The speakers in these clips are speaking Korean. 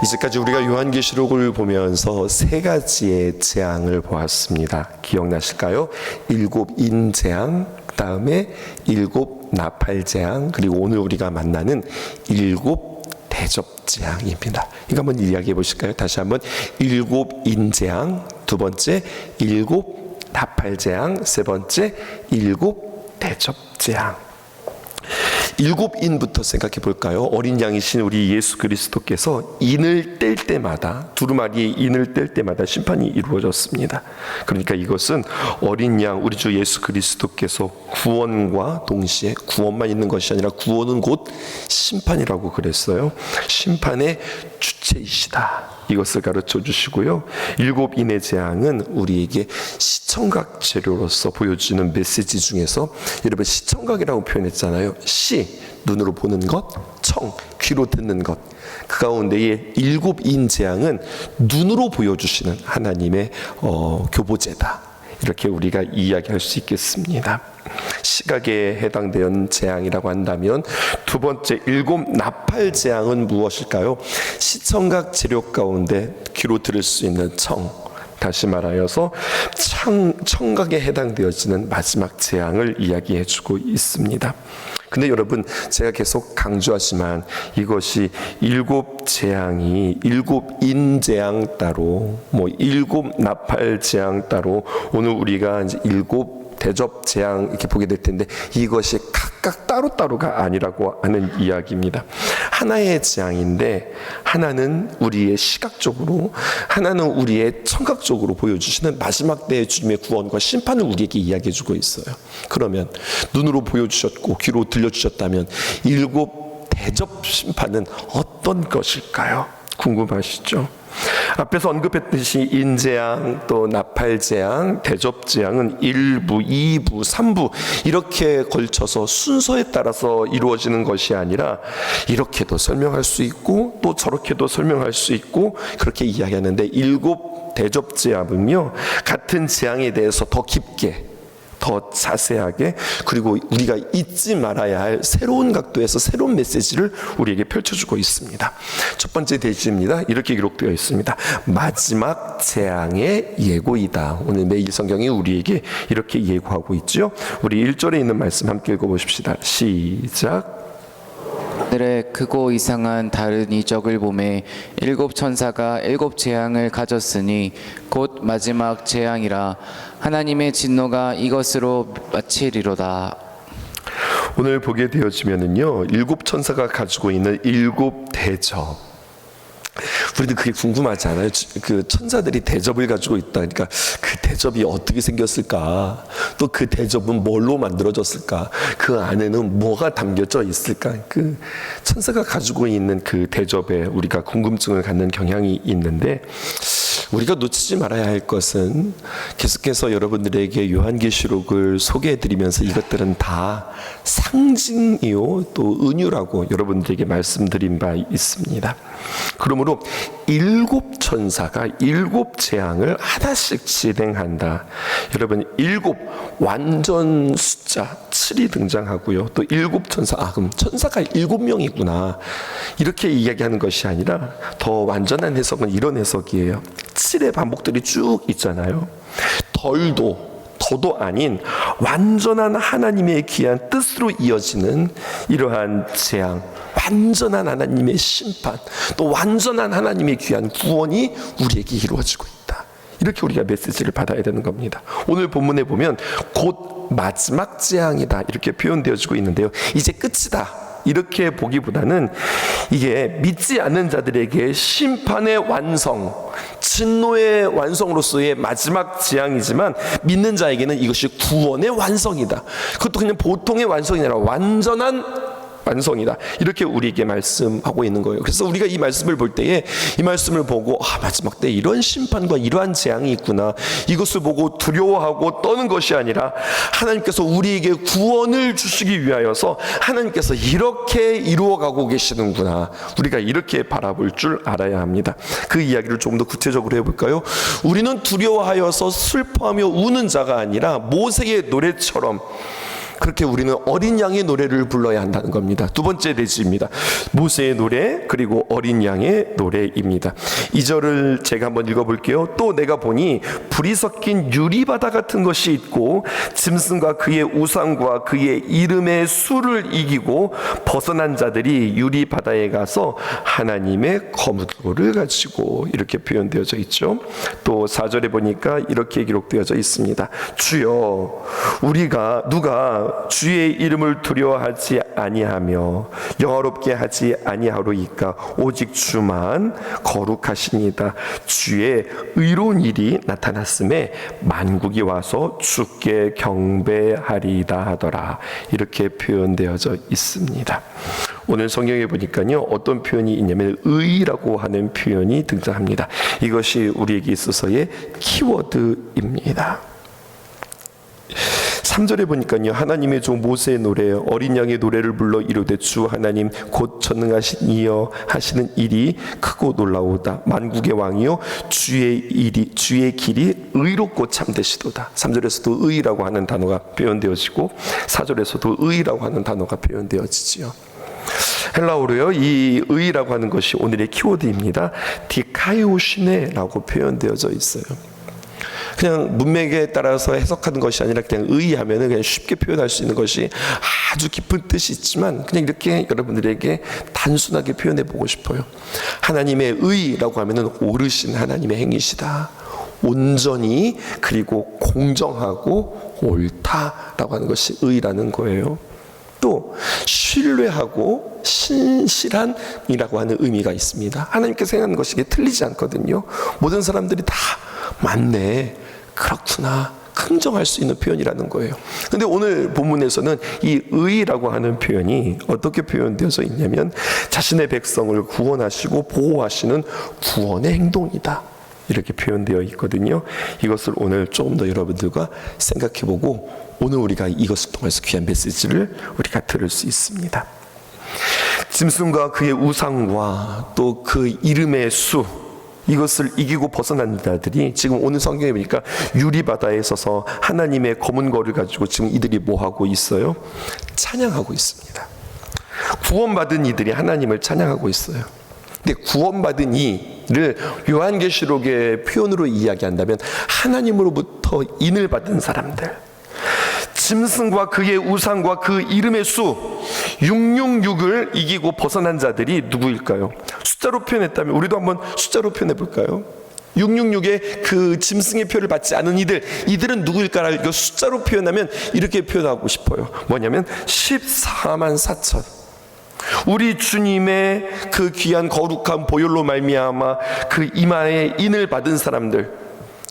이제까지 우리가 요한계시록을 보면서 세 가지의 재앙을 보았습니다. 기억나실까요? 7인 재앙, 그 다음에 7 나팔 재앙, 그리고 오늘 우리가 만나는 7 대접 재앙입니다. 이거 한번 이야기해 보실까요? 다시 한번 7인 재앙, 두 번째 7 나팔 재앙, 세 번째 7 대접 재앙. 7인부터 생각해 볼까요? 어린 양이신 우리 예수 그리스도께서 인을 뗄 때마다, 두루마리의 인을 뗄 때마다 심판이 이루어졌습니다. 그러니까 이것은 어린 양 우리 주 예수 그리스도께서 구원과 동시에, 구원만 있는 것이 아니라 구원은 곧 심판이라고 그랬어요. 심판의 주체이시다, 이것을 가르쳐 주시고요. 7인의 재앙은 우리에게 시청각 재료로서 보여주는 메시지 중에서, 여러분 시청각이라고 표현했잖아요. 시, 눈으로 보는 것, 청, 귀로 듣는 것. 그 가운데에 7인 재앙은 눈으로 보여주시는 하나님의 교보제다, 이렇게 우리가 이야기할 수 있겠습니다. 시각에 해당되는 재앙이라고 한다면 두 번째 7 나팔 재앙은 무엇일까요? 시청각 재료 가운데 귀로 들을 수 있는 청, 다시 말하여서 청각에 해당되어지는 마지막 재앙을 이야기해주고 있습니다. 근데 여러분, 제가 계속 강조하지만 이것이 7 재앙이 7인 재앙 따로, 7 나팔 재앙 따로, 오늘 우리가 이제 7 대접 재앙 이렇게 보게 될 텐데, 이것이 각각 따로따로가 아니라고 하는 이야기입니다. 하나의 재앙인데 하나는 우리의 시각적으로, 하나는 우리의 청각적으로 보여주시는 마지막 때의 주님의 구원과 심판을 우리에게 이야기해주고 있어요. 그러면 눈으로 보여주셨고 귀로 들려주셨다면 7 대접 심판은 어떤 것일까요? 궁금하시죠? 앞에서 언급했듯이 인재앙, 또 나팔재앙, 대접재앙은 1부, 2부, 3부 이렇게 걸쳐서 순서에 따라서 이루어지는 것이 아니라 이렇게도 설명할 수 있고 또 저렇게도 설명할 수 있고, 그렇게 이야기하는데 7 대접재앙은요, 같은 재앙에 대해서 더 깊게, 더 자세하게, 그리고 우리가 잊지 말아야 할 새로운 각도에서 새로운 메시지를 우리에게 펼쳐주고 있습니다. 첫 번째 대지입니다. 이렇게 기록되어 있습니다. 마지막 재앙의 예고이다. 오늘 매일 성경이 우리에게 이렇게 예고하고 있죠. 우리 1절에 있는 말씀 함께 읽어보십시다. 시작. 하늘에 크고 이상한 다른 이적을 보매 7 천사가 7 재앙을 가졌으니 곧 마지막 재앙이라. 하나님의 진노가 이것으로 마치리로다. 오늘 보게 되어지면은요, 7 천사가 가지고 있는 7 대접. 우리도 그게 궁금하지 않아요? 그 천사들이 대접을 가지고 있다. 그러니까 그 대접이 어떻게 생겼을까? 또 그 대접은 뭘로 만들어졌을까? 그 안에는 뭐가 담겨져 있을까? 그 천사가 가지고 있는 그 대접에 우리가 궁금증을 갖는 경향이 있는데, 우리가 놓치지 말아야 할 것은, 계속해서 여러분들에게 요한계시록을 소개해드리면서 이것들은 다 상징이요 또 은유라고 여러분들에게 말씀드린 바 있습니다. 그러므로 7 천사가 7 재앙을 하나씩 진행한다. 여러분, 7 완전 숫자 7이 등장하고요, 또 7 천사, 그럼 천사가 7명이구나 이렇게 이야기하는 것이 아니라 더 완전한 해석은 이런 해석이에요. 7의 반복들이 쭉 있잖아요. 더도 아닌 완전한 하나님의 귀한 뜻으로 이어지는 이러한 재앙, 완전한 하나님의 심판, 또 완전한 하나님의 귀한 구원이 우리에게 이루어지고 있다. 이렇게 우리가 메시지를 받아야 되는 겁니다. 오늘 본문에 보면 곧 마지막 재앙이다 이렇게 표현되어지고 있는데요, 이제 끝이다 이렇게 보기보다는 이게 믿지 않는 자들에게 심판의 완성, 진노의 완성으로서의 마지막 재앙이지만, 믿는 자에게는 이것이 구원의 완성이다. 그것도 그냥 보통의 완성이 아니라 완전한 완성이다. 이렇게 우리에게 말씀하고 있는 거예요. 그래서 우리가 이 말씀을 볼 때에 이 말씀을 보고 마지막 때 이런 심판과 이러한 재앙이 있구나, 이것을 보고 두려워하고 떠는 것이 아니라 하나님께서 우리에게 구원을 주시기 위하여서 하나님께서 이렇게 이루어가고 계시는구나, 우리가 이렇게 바라볼 줄 알아야 합니다. 그 이야기를 조금 더 구체적으로 해볼까요? 우리는 두려워하여서 슬퍼하며 우는 자가 아니라 모세의 노래처럼 그렇게 우리는 어린 양의 노래를 불러야 한다는 겁니다. 두 번째 대지입니다. 모세의 노래 그리고 어린 양의 노래입니다. 2절을 제가 한번 읽어볼게요. 또 내가 보니 불이 섞인 유리바다 같은 것이 있고 짐승과 그의 우상과 그의 이름의 수를 이기고 벗어난 자들이 유리바다에 가서 하나님의 거뭇고를 가지고, 이렇게 표현되어져 있죠. 또 4절에 보니까 이렇게 기록되어져 있습니다. 주여, 누가 주의 이름을 두려워하지 아니하며 영화롭게 하지 아니하로이까. 오직 주만 거룩하시니다. 주의 의로운 일이 나타났음에 만국이 와서 주께 경배하리다 하더라. 이렇게 표현되어져 있습니다. 오늘 성경에 보니까요, 어떤 표현이 있냐면 의라고 하는 표현이 등장합니다. 이것이 우리에게 있어서의 키워드입니다. 3절에 보니까요, 하나님의 종 모세의 노래 어린 양의 노래를 불러 이르되 주 하나님 곧 전능하신 이여 하시는 일이 크고 놀라우다. 만국의 왕이요 주의 길이 의롭고 참되시도다. 3절에서도 의라고 하는 단어가 표현되어지고 4절에서도 의라고 하는 단어가 표현되어지지요. 헬라어로요, 이 의라고 하는 것이 오늘의 키워드입니다. 디카이오시네라고 표현되어져 있어요. 그냥 문맥에 따라서 해석하는 것이 아니라 그냥 의하면은 그냥 쉽게 표현할 수 있는 것이 아주 깊은 뜻이 있지만 그냥 이렇게 여러분들에게 단순하게 표현해 보고 싶어요. 하나님의 의라고 하면은 오르신 하나님의 행위시다. 온전히 그리고 공정하고 옳다라고 하는 것이 의라는 거예요. 또 신뢰하고 신실한이라고 하는 의미가 있습니다. 하나님께서 행하는 것이 틀리지 않거든요. 모든 사람들이 다 맞네, 그렇구나, 긍정할 수 있는 표현이라는 거예요. 근데 오늘 본문에서는 이 의라고 하는 표현이 어떻게 표현되어져 있냐면 자신의 백성을 구원하시고 보호하시는 구원의 행동이다, 이렇게 표현되어 있거든요. 이것을 오늘 조금 더 여러분들과 생각해보고 오늘 우리가 이것을 통해서 귀한 메시지를 우리가 들을 수 있습니다. 짐승과 그의 우상과 또 그 이름의 수, 이것을 이기고 벗어난 자들이 지금 오늘 성경에 보니까 유리바다에 서서 하나님의 검은 거를 가지고 지금 이들이 뭐 하고 있어요? 찬양하고 있습니다. 구원받은 이들이 하나님을 찬양하고 있어요. 근데 구원받은 이를 요한계시록의 표현으로 이야기한다면 하나님으로부터 인을 받은 사람들, 짐승과 그의 우상과 그 이름의 수 666을 이기고 벗어난 자들이 누구일까요? 숫자로 표현했다면 우리도 한번 숫자로 표현해 볼까요? 666의 그 짐승의 표를 받지 않은 이들은 누구일까를 숫자로 표현하면 이렇게 표현하고 싶어요. 뭐냐면 14만 4천. 우리 주님의 그 귀한 거룩한 보혈로 말미암아 그 이마에 인을 받은 사람들,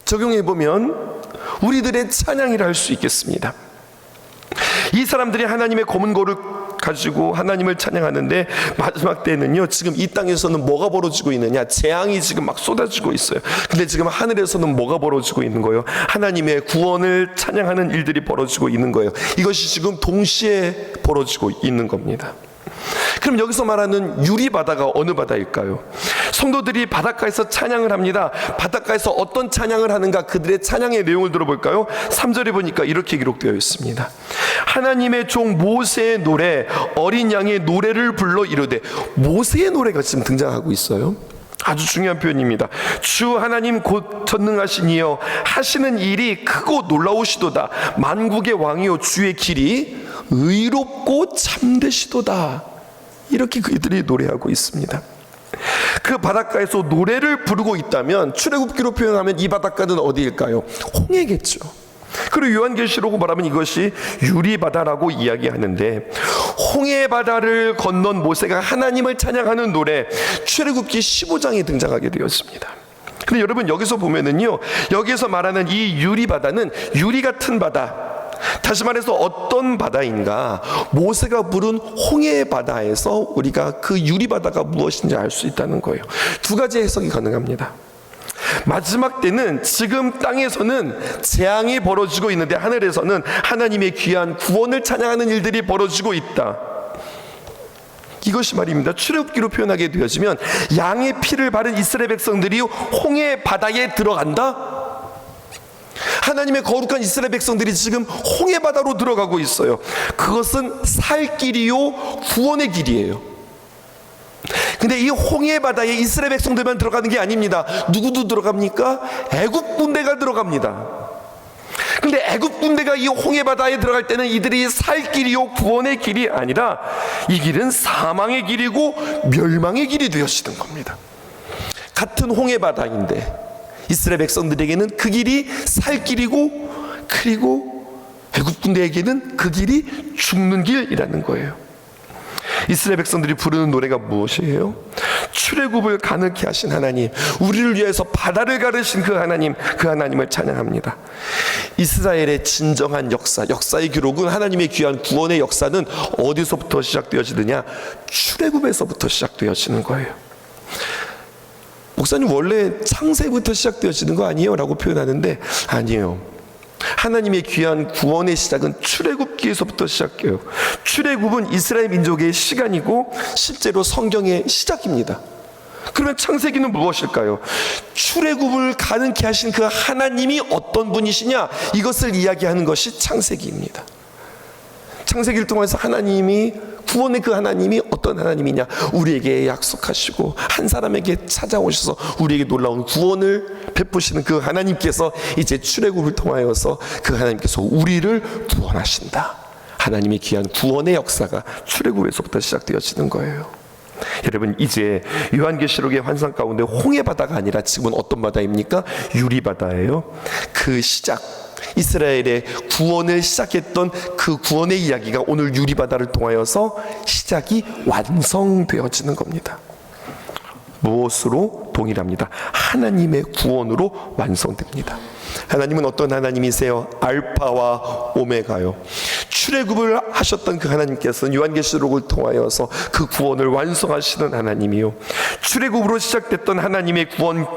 적용해 보면 우리들의 찬양이라 할 수 있겠습니다. 이 사람들이 하나님의 검은 고를 가지고 하나님을 찬양하는데 마지막 때는요, 지금 이 땅에서는 뭐가 벌어지고 있느냐? 재앙이 지금 막 쏟아지고 있어요. 근데 지금 하늘에서는 뭐가 벌어지고 있는 거예요? 하나님의 구원을 찬양하는 일들이 벌어지고 있는 거예요. 이것이 지금 동시에 벌어지고 있는 겁니다. 그럼 여기서 말하는 유리바다가 어느 바다일까요? 성도들이 바닷가에서 찬양을 합니다. 바닷가에서 어떤 찬양을 하는가, 그들의 찬양의 내용을 들어볼까요? 3절에 보니까 이렇게 기록되어 있습니다. 하나님의 종 모세의 노래 어린 양의 노래를 불러 이르되, 모세의 노래가 지금 등장하고 있어요. 아주 중요한 표현입니다. 주 하나님 곧 전능하신 이여 하시는 일이 크고 놀라우시도다. 만국의 왕이요 주의 길이 의롭고 참되시도다. 이렇게 그들이 노래하고 있습니다. 그 바닷가에서 노래를 부르고 있다면 출애굽기로 표현하면 이 바닷가는 어디일까요? 홍해겠죠. 그리고 요한계시록 말하면 이것이 유리바다라고 이야기하는데, 홍해바다를 건넌 모세가 하나님을 찬양하는 노래 출애굽기 15장에 등장하게 되었습니다. 근데 여러분 여기서 보면은요, 여기서 말하는 이 유리바다는 유리 같은 바다, 다시 말해서 어떤 바다인가? 모세가 부른 홍해 바다에서 우리가 그 유리바다가 무엇인지 알 수 있다는 거예요. 두 가지 해석이 가능합니다. 마지막 때는 지금 땅에서는 재앙이 벌어지고 있는데 하늘에서는 하나님의 귀한 구원을 찬양하는 일들이 벌어지고 있다. 이것이 말입니다. 출애굽기로 표현하게 되어지면 양의 피를 바른 이스라엘 백성들이 홍해 바다에 들어간다. 하나님의 거룩한 이스라엘 백성들이 지금 홍해 바다로 들어가고 있어요. 그것은 살 길이요 구원의 길이에요. 근데 이 홍해 바다에 이스라엘 백성들만 들어가는 게 아닙니다. 누구도 들어갑니까? 애굽 군대가 들어갑니다. 근데 애굽 군대가 이 홍해 바다에 들어갈 때는 이들이 살 길이요 구원의 길이 아니라 이 길은 사망의 길이고 멸망의 길이 되어지는 겁니다. 같은 홍해 바다인데 이스라엘 백성들에게는 그 길이 살 길이고, 그리고 애굽 군대에게는 그 길이 죽는 길이라는 거예요. 이스라엘 백성들이 부르는 노래가 무엇이에요? 출애굽을 가능케 하신 하나님, 우리를 위해서 바다를 가르신 그 하나님, 그 하나님을 찬양합니다. 이스라엘의 진정한 역사의 기록은, 하나님의 귀한 구원의 역사는 어디서부터 시작되어지느냐? 출애굽에서부터 시작되어지는 거예요. 목사님, 원래 창세부터 시작되어지는 거 아니에요? 라고 표현하는데 아니에요. 하나님의 귀한 구원의 시작은 출애굽기에서부터 시작해요. 출애굽은 이스라엘 민족의 시간이고 실제로 성경의 시작입니다. 그러면 창세기는 무엇일까요? 출애굽을 가능케 하신 그 하나님이 어떤 분이시냐, 이것을 이야기하는 것이 창세기입니다. 창세기를 통해서 하나님이, 구원의 그 하나님이 어떤 하나님이냐, 우리에게 약속하시고 한 사람에게 찾아오셔서 우리에게 놀라운 구원을 베푸시는 그 하나님께서 이제 출애굽을 통하여서 그 하나님께서 우리를 구원하신다. 하나님의 귀한 구원의 역사가 출애굽에서부터 시작되어지는 거예요. 여러분, 이제 요한계시록의 환상 가운데 홍해 바다가 아니라 지금은 어떤 바다입니까? 유리바다예요. 그 시작, 이스라엘의 구원을 시작했던 그 구원의 이야기가 오늘 유리바다를 통하여서 시작이 완성되어지는 겁니다. 무엇으로 동일합니다? 하나님의 구원으로 완성됩니다. 하나님은 어떤 하나님이세요? 알파와 오메가요. 출애굽을 하셨던 그 하나님께서는 요한계시록을 통하여서 그 구원을 완성하시는 하나님이요, 출애굽으로 시작됐던 하나님의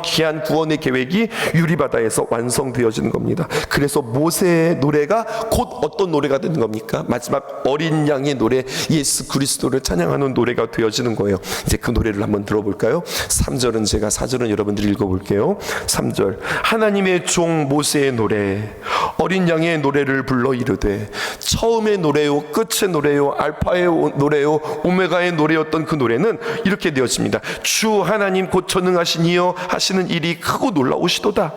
귀한 구원의 계획이 유리바다에서 완성되어지는 겁니다. 그래서 모세의 노래가 곧 어떤 노래가 되는 겁니까? 마지막 어린 양의 노래, 예수 그리스도를 찬양하는 노래가 되어지는 거예요. 이제 그 노래를 한번 들어볼까요? 3절은 제가, 4절은 여러분들이 읽어볼게요. 3절, 하나님의 종 모세의 노래, 어린 양의 노래를 불러 이르되, 처음의 노래요, 끝의 노래요, 알파의 노래요, 오메가의 노래였던 그 노래는 이렇게 되어집니다. 주 하나님 곧 전능하신 이여 하시는 일이 크고 놀라우시도다.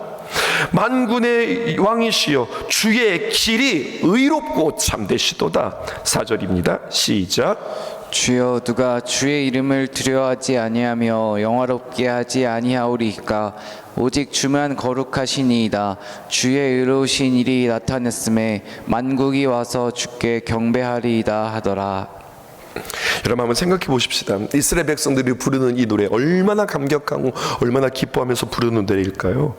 만군의 왕이시여 주의 길이 의롭고 참되시도다. 4절입니다. 시작. 주여, 누가 주의 이름을 두려워하지 아니하며 영화롭게 하지 아니하오리까? 오직 주만 거룩하시니이다. 주의 의로우신 일이 나타났음에 만국이 와서 주께 경배하리이다 하더라. 여러분, 한번 생각해 보십시다. 이스라엘 백성들이 부르는 이 노래, 얼마나 감격하고 얼마나 기뻐하면서 부르는 노래일까요?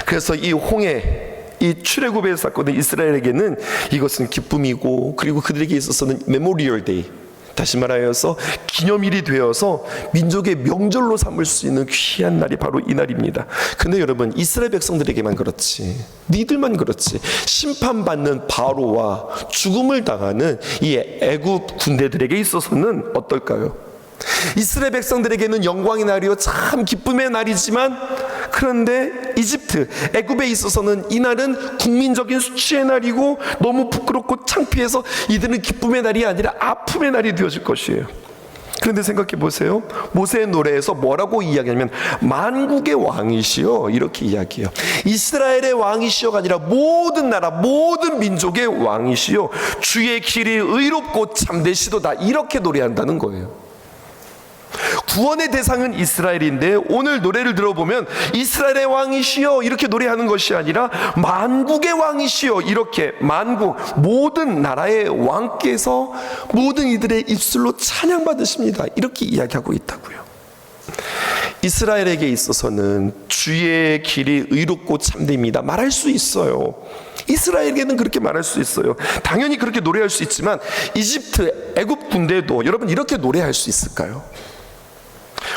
그래서 이 홍해, 이 출애굽의 사건은 이스라엘에게는 이것은 기쁨이고, 그리고 그들에게 있어서는 메모리얼 데이, 다시 말하여서 기념일이 되어서 민족의 명절로 삼을 수 있는 귀한 날이 바로 이 날입니다. 근데 여러분, 이스라엘 백성들에게만 그렇지, 니들만 그렇지, 심판받는 바로와 죽음을 당하는 이 애굽 군대들에게 있어서는 어떨까요? 이스라엘 백성들에게는 영광의 날이요, 참 기쁨의 날이지만, 그런데 이집트, 애굽에 있어서는 이 날은 국민적인 수치의 날이고 너무 부끄럽고 창피해서 이들은 기쁨의 날이 아니라 아픔의 날이 되어질 것이에요. 그런데 생각해 보세요. 모세의 노래에서 뭐라고 이야기하냐면, 만국의 왕이시여, 이렇게 이야기해요. 이스라엘의 왕이시여가 아니라 모든 나라, 모든 민족의 왕이시여, 주의 길이 의롭고 참되시도다, 이렇게 노래한다는 거예요. 구원의 대상은 이스라엘인데 오늘 노래를 들어보면 이스라엘의 왕이시여 이렇게 노래하는 것이 아니라 만국의 왕이시여, 이렇게 만국, 모든 나라의 왕께서 모든 이들의 입술로 찬양받으십니다, 이렇게 이야기하고 있다고요. 이스라엘에게 있어서는 주의 길이 의롭고 참됩니다 말할 수 있어요. 이스라엘에게는 그렇게 말할 수 있어요. 당연히 그렇게 노래할 수 있지만 의집트, 애굽 군대도 여러분 이렇게 노래할 수 있을까요?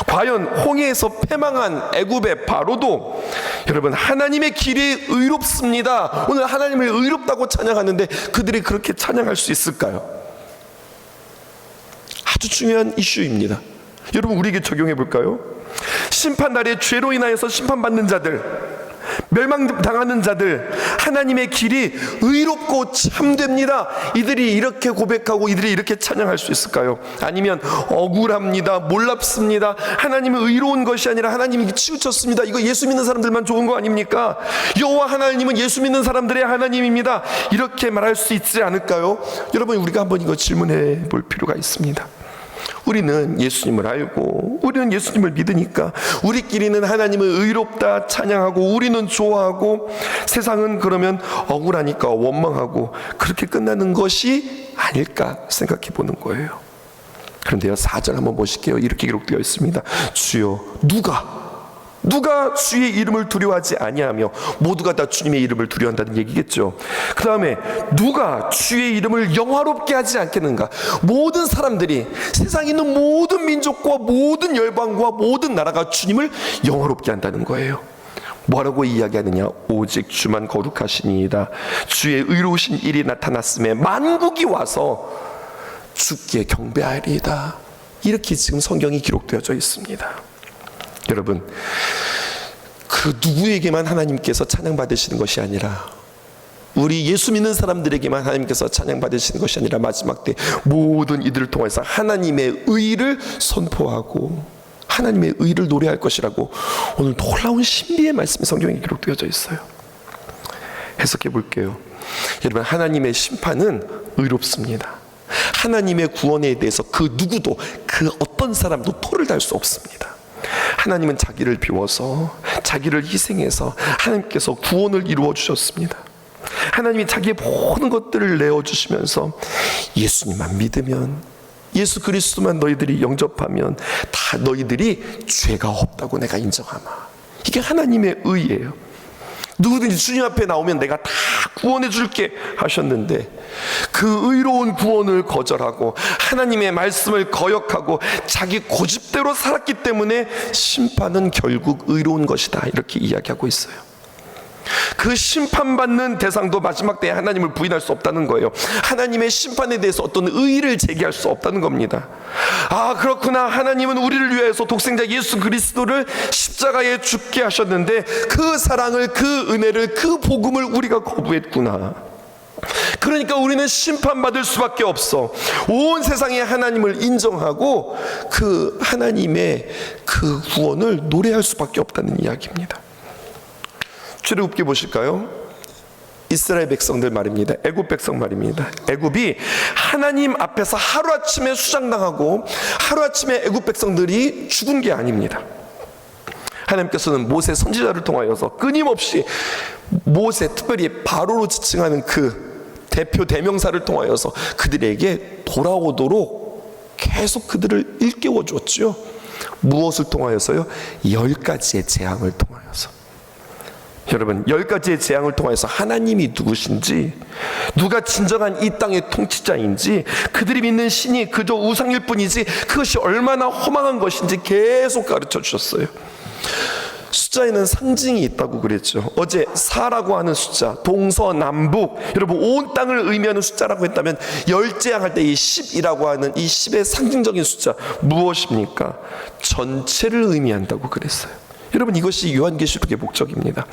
과연 홍해에서 패망한 애굽의 바로도 여러분 하나님의 길이 의롭습니다, 오늘 하나님을 의롭다고 찬양하는데 그들이 그렇게 찬양할 수 있을까요? 아주 중요한 이슈입니다. 여러분, 우리에게 적용해 볼까요? 심판날에 죄로 인하여서 심판받는 자들, 멸망당하는 자들, 하나님의 길이 의롭고 참됩니다. 이들이 이렇게 고백하고 이들이 이렇게 찬양할 수 있을까요? 아니면 억울합니다, 몰랍습니다, 하나님은 의로운 것이 아니라 하나님이 치우쳤습니다, 이거 예수 믿는 사람들만 좋은 거 아닙니까? 여호와 하나님은 예수 믿는 사람들의 하나님입니다, 이렇게 말할 수 있지 않을까요? 여러분, 우리가 한번 이거 질문해 볼 필요가 있습니다. 우리는 예수님을 알고 우리는 예수님을 믿으니까 우리끼리는 하나님을 의롭다 찬양하고 우리는 좋아하고, 세상은 그러면 억울하니까 원망하고, 그렇게 끝나는 것이 아닐까 생각해 보는 거예요. 그런데요, 4절 한번 보실게요. 이렇게 기록되어 있습니다. 주여, 누가 주의 이름을 두려워하지 아니하며, 모두가 다 주님의 이름을 두려워한다는 얘기겠죠. 그 다음에 누가 주의 이름을 영화롭게 하지 않겠는가? 모든 사람들이, 세상에 있는 모든 민족과 모든 열방과 모든 나라가 주님을 영화롭게 한다는 거예요. 뭐라고 이야기하느냐? 오직 주만 거룩하시니이다. 주의 의로우신 일이 나타났음에 만국이 와서 주께 경배하리이다. 이렇게 지금 성경이 기록되어져 있습니다. 여러분, 그 누구에게만 하나님께서 찬양받으시는 것이 아니라, 우리 예수 믿는 사람들에게만 하나님께서 찬양받으시는 것이 아니라, 마지막 때 모든 이들을 통해서 하나님의 의를 선포하고 하나님의 의를 노래할 것이라고 오늘 놀라운 신비의 말씀이 성경에 기록되어져 있어요. 해석해 볼게요. 여러분, 하나님의 심판은 의롭습니다. 하나님의 구원에 대해서 그 누구도, 그 어떤 사람도 토를 달 수 없습니다. 하나님은 자기를 비워서, 자기를 희생해서 하나님께서 구원을 이루어 주셨습니다. 하나님이 자기의 모든 것들을 내어주시면서 예수님만 믿으면, 예수 그리스도만 너희들이 영접하면 다 너희들이 죄가 없다고 내가 인정하마. 이게 하나님의 의예요. 누구든지 주님 앞에 나오면 내가 다 구원해 줄게 하셨는데, 그 의로운 구원을 거절하고 하나님의 말씀을 거역하고 자기 고집대로 살았기 때문에 심판은 결국 의로운 것이다, 이렇게 이야기하고 있어요. 그 심판받는 대상도 마지막 때에 하나님을 부인할 수 없다는 거예요. 하나님의 심판에 대해서 어떤 의의를 제기할 수 없다는 겁니다. 아, 그렇구나, 하나님은 우리를 위해서 독생자 예수 그리스도를 십자가에 죽게 하셨는데, 그 사랑을, 그 은혜를, 그 복음을 우리가 거부했구나. 그러니까 우리는 심판받을 수밖에 없어. 온 세상에 하나님을 인정하고 그 하나님의 그 구원을 노래할 수밖에 없다는 이야기입니다. 출애굽기 보실까요? 이스라엘 백성들 말입니다. 애굽 백성 말입니다. 애굽이 하나님 앞에서 하루아침에 수장당하고 하루아침에 애굽 백성들이 죽은 게 아닙니다. 하나님께서는 모세 선지자를 통하여서 끊임없이 모세, 특별히 바로로 지칭하는 그 대표 대명사를 통하여서 그들에게 돌아오도록 계속 그들을 일깨워 주었죠. 무엇을 통하여서요? 10가지의 재앙을 통하여서. 여러분, 10가지의 재앙을 통해서 하나님이 누구신지, 누가 진정한 이 땅의 통치자인지, 그들이 믿는 신이 그저 우상일 뿐이지 그것이 얼마나 허망한 것인지 계속 가르쳐 주셨어요. 숫자에는 상징이 있다고 그랬죠. 어제 4라고 하는 숫자, 동서남북, 여러분 온 땅을 의미하는 숫자라고 했다면, 열재앙할 때 이 10이라고 하는 이 10의 상징적인 숫자 무엇입니까? 전체를 의미한다고 그랬어요. 여러분, 이것이 요한계시록의 목적입니다.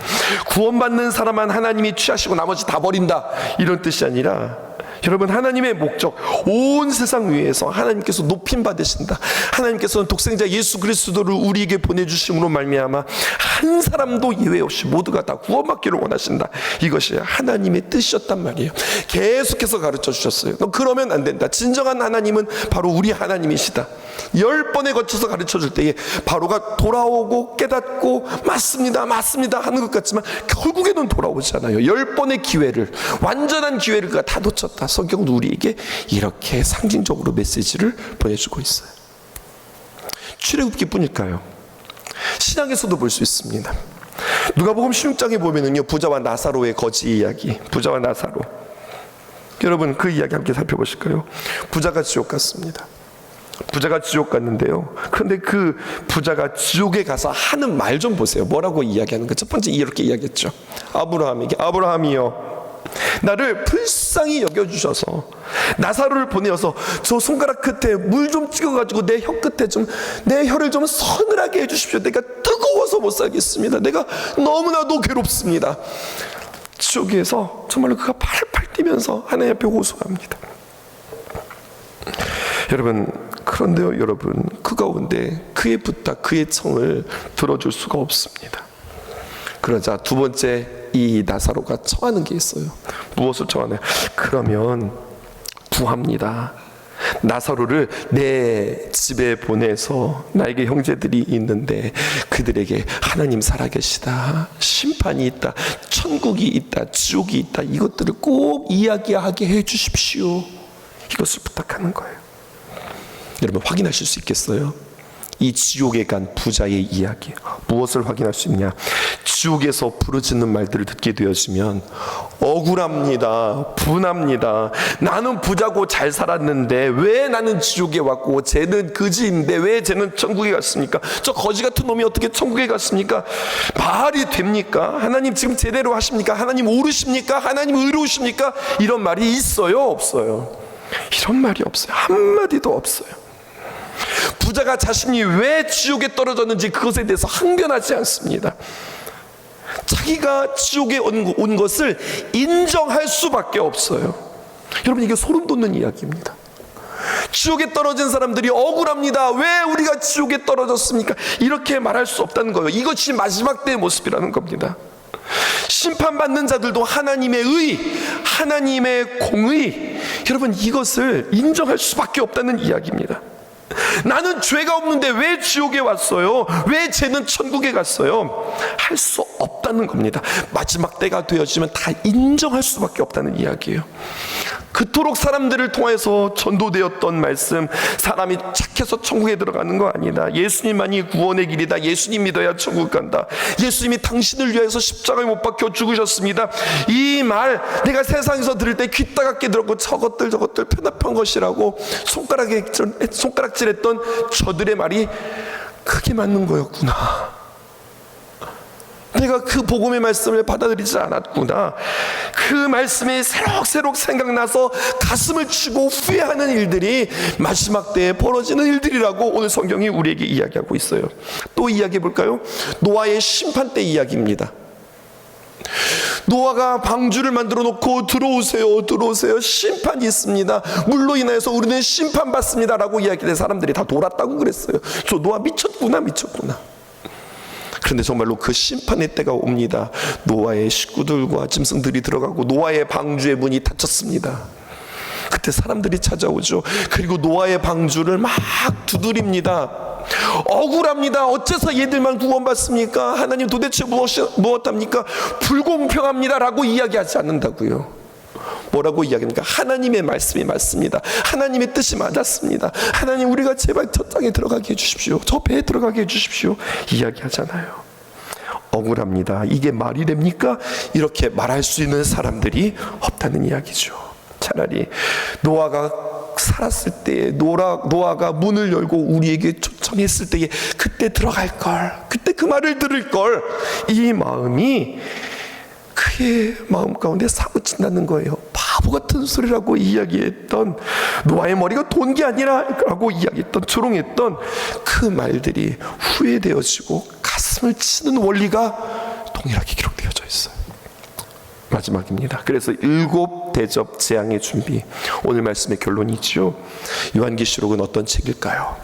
구원받는 사람만 하나님이 취하시고 나머지 다 버린다, 이런 뜻이 아니라, 여러분, 하나님의 목적, 온 세상 위에서 하나님께서 높임 받으신다. 하나님께서는 독생자 예수 그리스도를 우리에게 보내주심으로 말미암아 한 사람도 예외 없이 모두가 다 구원받기를 원하신다. 이것이 하나님의 뜻이었단 말이에요. 계속해서 가르쳐 주셨어요. 너 그러면 안 된다. 진정한 하나님은 바로 우리 하나님이시다. 10번에 거쳐서 가르쳐 줄 때에 바로가 돌아오고 깨닫고 맞습니다, 맞습니다 하는 것 같지만 결국에는 돌아오지 않아요. 10번의 기회를, 완전한 기회를 그가 다 놓쳤다. 성경은 우리에게 이렇게 상징적으로 메시지를 보내주고 있어요. 출애굽기뿐일까요? 신약에서도 볼 수 있습니다. 누가복음 16장에 보면은요, 부자와 나사로의 거지 이야기, 부자와 나사로. 여러분, 그 이야기 함께 살펴보실까요? 부자가 지옥 갔습니다. 부자가 지옥 갔는데요, 그런데 그 부자가 지옥에 가서 하는 말 좀 보세요. 뭐라고 이야기하는 거? 첫 번째 이렇게 이야기했죠. 아브라함에게, 아브라함이여, 나를 불쌍히 여겨주셔서 나사로를 보내어서 저 손가락 끝에 물 좀 찍어가지고 내 혀 끝에 좀, 내 혀를 좀 서늘하게 해주십시오. 내가 뜨거워서 못 살겠습니다. 내가 너무나도 괴롭습니다. 지옥에서 정말로 그가 팔팔 뛰면서 하나님 앞에 호소합니다. 여러분, 그런데요, 여러분, 그 가운데 그의 부탁, 그의 청을 들어줄 수가 없습니다. 그러자 두 번째 이 나사로가 청하는 게 있어요. 무엇을 청하나요? 그러면 구합니다. 나사로를 내 집에 보내서 나에게 형제들이 있는데 그들에게 하나님 살아계시다, 심판이 있다, 천국이 있다, 지옥이 있다, 이것들을 꼭 이야기하게 해 주십시오. 이것을 부탁하는 거예요. 여러분, 확인하실 수 있겠어요? 이 지옥에 간 부자의 이야기, 무엇을 확인할 수 있냐? 지옥에서 부르짖는 말들을 듣게 되어지면 억울합니다, 분합니다. 나는 부자고 잘 살았는데 왜 나는 지옥에 왔고, 쟤는 거지인데 왜 쟤는 천국에 갔습니까? 저 거지 같은 놈이 어떻게 천국에 갔습니까? 말이 됩니까? 하나님 지금 제대로 하십니까? 하나님 옳으십니까? 하나님 의로우십니까? 이런 말이 있어요, 없어요? 이런 말이 없어요. 한마디도 없어요. 부자가 자신이 왜 지옥에 떨어졌는지 그것에 대해서 항변하지 않습니다. 자기가 지옥에 온 것을 인정할 수밖에 없어요. 여러분, 이게 소름 돋는 이야기입니다. 지옥에 떨어진 사람들이 억울합니다. 왜 우리가 지옥에 떨어졌습니까? 이렇게 말할 수 없다는 거예요. 이것이 마지막 때의 모습이라는 겁니다. 심판받는 자들도 하나님의 의, 하나님의 공의, 여러분, 이것을 인정할 수밖에 없다는 이야기입니다. 나는 죄가 없는데 왜 지옥에 왔어요? 왜 쟤는 천국에 갔어요? 할 수 없다는 겁니다. 마지막 때가 되어지면 다 인정할 수밖에 없다는 이야기예요. 그토록 사람들을 통해서 전도되었던 말씀, 사람이 착해서 천국에 들어가는 거 아니다, 예수님만이 구원의 길이다, 예수님 믿어야 천국 간다, 예수님이 당신을 위해서 십자가에 못 박혀 죽으셨습니다, 이 말 내가 세상에서 들을 때 귀 따갑게 들었고 저것들 편협한 것이라고 손가락질했던 저들의 말이 그게 맞는 거였구나. 내가 그 복음의 말씀을 받아들이지 않았구나. 그 말씀이 새록새록 생각나서 가슴을 치고 후회하는 일들이 마지막 때에 벌어지는 일들이라고 오늘 성경이 우리에게 이야기하고 있어요. 또 이야기해 볼까요? 노아의 심판 때 이야기입니다. 노아가 방주를 만들어 놓고 들어오세요, 심판이 있습니다, 물로 인하여서 우리는 심판받습니다 라고 이야기해 사람들이 다 돌았다고 그랬어요. 저 노아 미쳤구나. 그런데 정말로 그 심판의 때가 옵니다. 노아의 식구들과 짐승들이 들어가고 노아의 방주의 문이 닫혔습니다. 그때 사람들이 찾아오죠. 그리고 노아의 방주를 막 두드립니다. 억울합니다. 어째서 얘들만 구원받습니까? 하나님 도대체 무엇합니까? 불공평합니다 라고 이야기하지 않는다고요. 뭐라고 이야기합니까? 하나님의 말씀이 맞습니다. 하나님의 뜻이 맞았습니다. 하나님, 우리가 제발 저 땅에 들어가게 해주십시오. 저 배에 들어가게 해주십시오. 이야기하잖아요. 억울합니다. 이게 말이 됩니까? 이렇게 말할 수 있는 사람들이 없다는 이야기죠. 차라리 노아가 살았을 때에, 노아가 문을 열고 우리에게 초청했을 때에 그때 들어갈 걸, 그때 그 말을 들을 걸, 이 마음이 그의 마음 가운데 사무친다는 거예요. 바보 같은 소리라고 이야기했던, 노아의 머리가 돈 게 아니라 라고 이야기했던, 조롱했던 그 말들이 후회되어지고 가슴을 치는 원리가 동일하게 기록되어져 있어요. 마지막입니다. 그래서 7 대접 재앙의 준비, 오늘 말씀의 결론이죠. 요한계시록은 어떤 책일까요?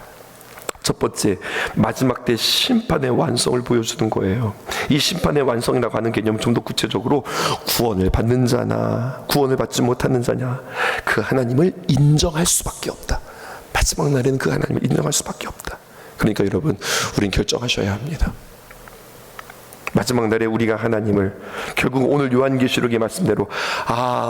첫 번째, 마지막 때 심판의 완성을 보여주는 거예요. 이 심판의 완성이라고 하는 개념은 좀 더 구체적으로 구원을 받는 자나 구원을 받지 못하는 자냐, 그 하나님을 인정할 수밖에 없다. 마지막 날에는 그 하나님을 인정할 수밖에 없다. 그러니까 여러분, 우린 결정하셔야 합니다. 마지막 날에 우리가 하나님을, 결국 오늘 요한계시록의 말씀대로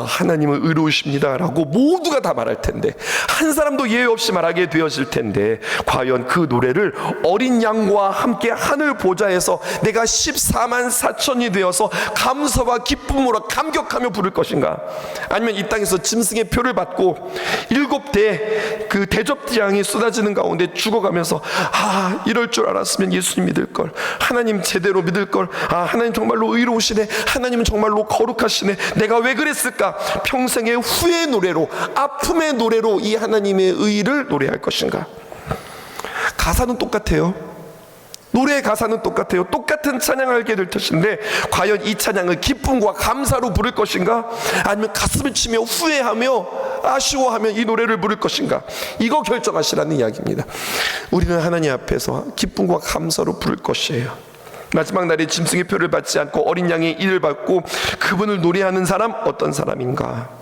하나님은 의로우십니다 라고 모두가 다 말할 텐데, 한 사람도 예외 없이 말하게 되어질 텐데, 과연 그 노래를 어린 양과 함께 하늘 보좌에서 내가 14만 4천이 되어서 감사와 기쁨으로 감격하며 부를 것인가? 아니면 이 땅에서 짐승의 표를 받고 7대 그 대접장이 쏟아지는 가운데 죽어가면서 이럴 줄 알았으면 예수님 믿을 걸, 하나님 제대로 믿을 걸, 하나님 정말로 의로우시네, 하나님은 정말로 거룩하시네, 내가 왜 그랬을까? 평생의 후회 노래로, 아픔의 노래로 이 하나님의 의를 노래할 것인가? 가사는 똑같아요. 노래 가사는 똑같아요. 똑같은 찬양을 하게 될 것인데 과연 이 찬양을 기쁨과 감사로 부를 것인가? 아니면 가슴을 치며 후회하며 아쉬워하며 이 노래를 부를 것인가? 이거 결정하시라는 이야기입니다. 우리는 하나님 앞에서 기쁨과 감사로 부를 것이에요. 마지막 날에 짐승의 표를 받지 않고 어린 양의 일을 받고 그분을 노래하는 사람 어떤 사람인가?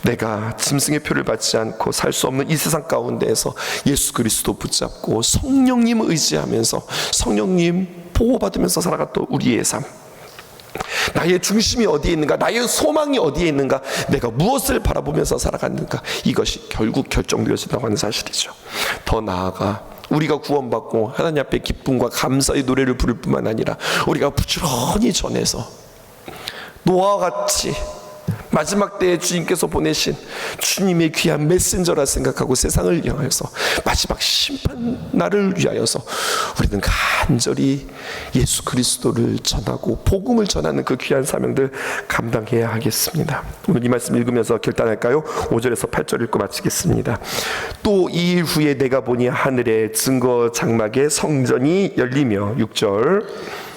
내가 짐승의 표를 받지 않고 살 수 없는 이 세상 가운데에서 예수 그리스도 붙잡고 성령님 의지하면서 성령님 보호받으면서 살아갔던 우리의 삶, 나의 중심이 어디에 있는가, 나의 소망이 어디에 있는가, 내가 무엇을 바라보면서 살아갔는가, 이것이 결국 결정되어진다고 하는 사실이죠. 더 나아가 우리가 구원받고 하나님 앞에 기쁨과 감사의 노래를 부를 뿐만 아니라 우리가 부지런히 전해서 노아와 같이 마지막 때에 주님께서 보내신 주님의 귀한 메신저라 생각하고 세상을 향해서 마지막 심판 날을 위하여서 우리는 간절히 예수 그리스도를 전하고 복음을 전하는 그 귀한 사명들 감당해야 하겠습니다. 오늘 이 말씀 읽으면서 결단할까요? 5절에서 8절 읽고 마치겠습니다. 또 이 일 후에 내가 보니 하늘의 증거 장막에 성전이 열리며 6절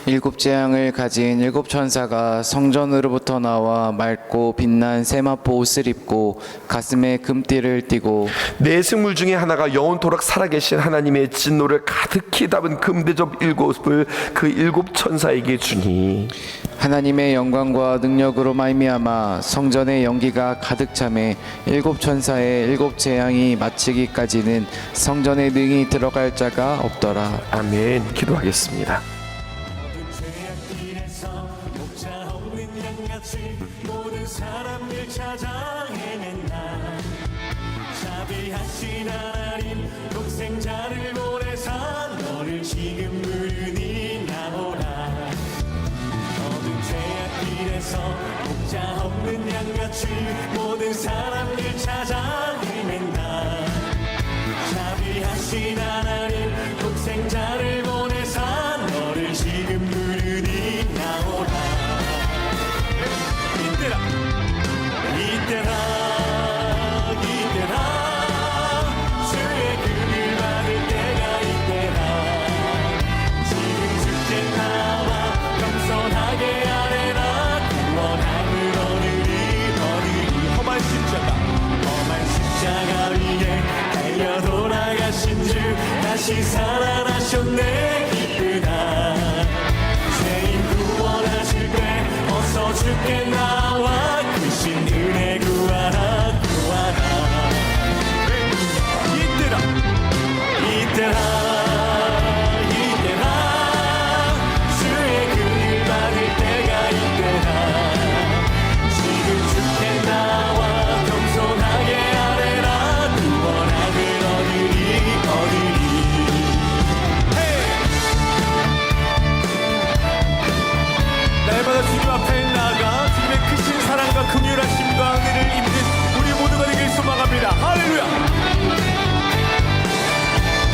7 재앙을 가진 7 천사가 성전으로부터 나와 맑고 빛난 세마포 옷을 입고 가슴에 금띠를 띠고 내 생물 중에 하나가 영원토록 살아계신 하나님의 진노를 가득히 담은 금대접 7을 그 7 천사에게 주니 하나님의 영광과 능력으로 말미암아 성전의 연기가 가득 차매 7 천사의 7 재앙이 마치기까지는 성전에 능히 들어갈 자가 없더라. 아멘. 기도하겠습니다. 모든 사람들 찾아 헤맨다. 자비하신 하나님 독생자를 보내사 너를 지금 부르니 나오라. 모든 죄악 길에서 목자 없는 양같이 모든 사람들 찾아 헤맨다. 자비하신 하나님 독생자를 보내사 너를 지금 부르니 나오라. 이때라 주의 긍휼 받을 때가 이때라. 지금 주께 나와 겸손하게 아뢰라. 구원함을 얻으리. 험한 십자가 위에 달려 돌아가신 주 다시 살아나셨네. 기쁘다. 죄인 구원하실 때 어서 주께 나와 크신 은혜 구하라. 이때라 주의 긍휼 받을 때가 이때라. 지금 주께 나와 겸손하게 아뢰라. 구원함을 얻으리. 날마다 주님 앞에 나아가 주님의 크신 사랑과 긍휼하심과 은혜를 입는 우리 모두가 되길 소망합니다. 할렐루야.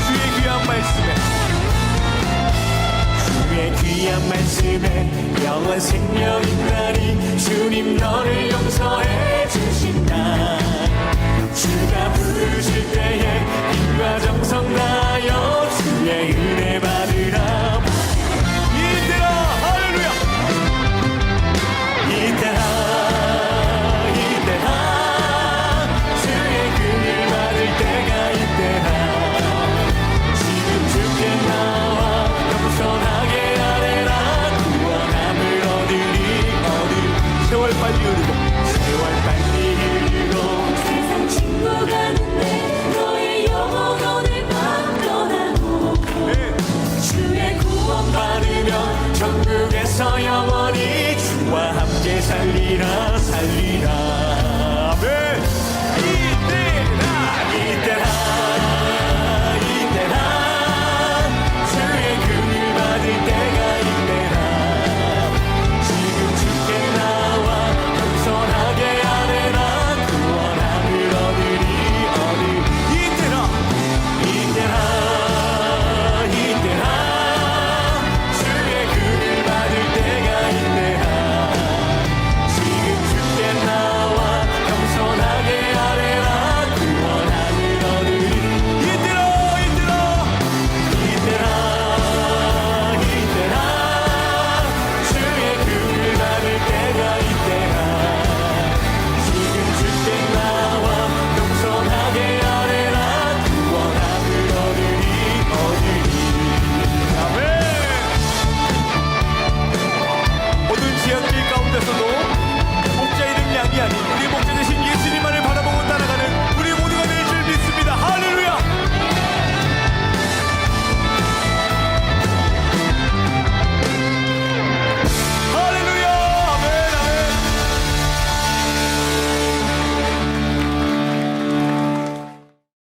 주의 귀한 말씀에 영원 생명 있나니 주님 너를 용서해 주신다. 주가 부르실 때에 힘과 정성 다하여 주의 은혜 받으라. 이때라. 할렐루야. 이때라 주의 긍휼 받을 때가 이때라. 지금 주께 나와 겸손하게 아뢰라. 구원함을 얻으리. 세월 빨리 흐르고 세상 친구 가는데 너의 영혼 오늘 밤 떠나고 주의 구원 받으며 천국에서 영원히 주와 함께 살리라. 아멘. 이때라 주의 긍휼 받을 때가 이때라. 지금 주께 나와 겸손하게 아뢰라. 구원함을 얻으리. 이때라 주의 긍휼 받을 때가 이때라. 지금 주께 나와 아닙니다.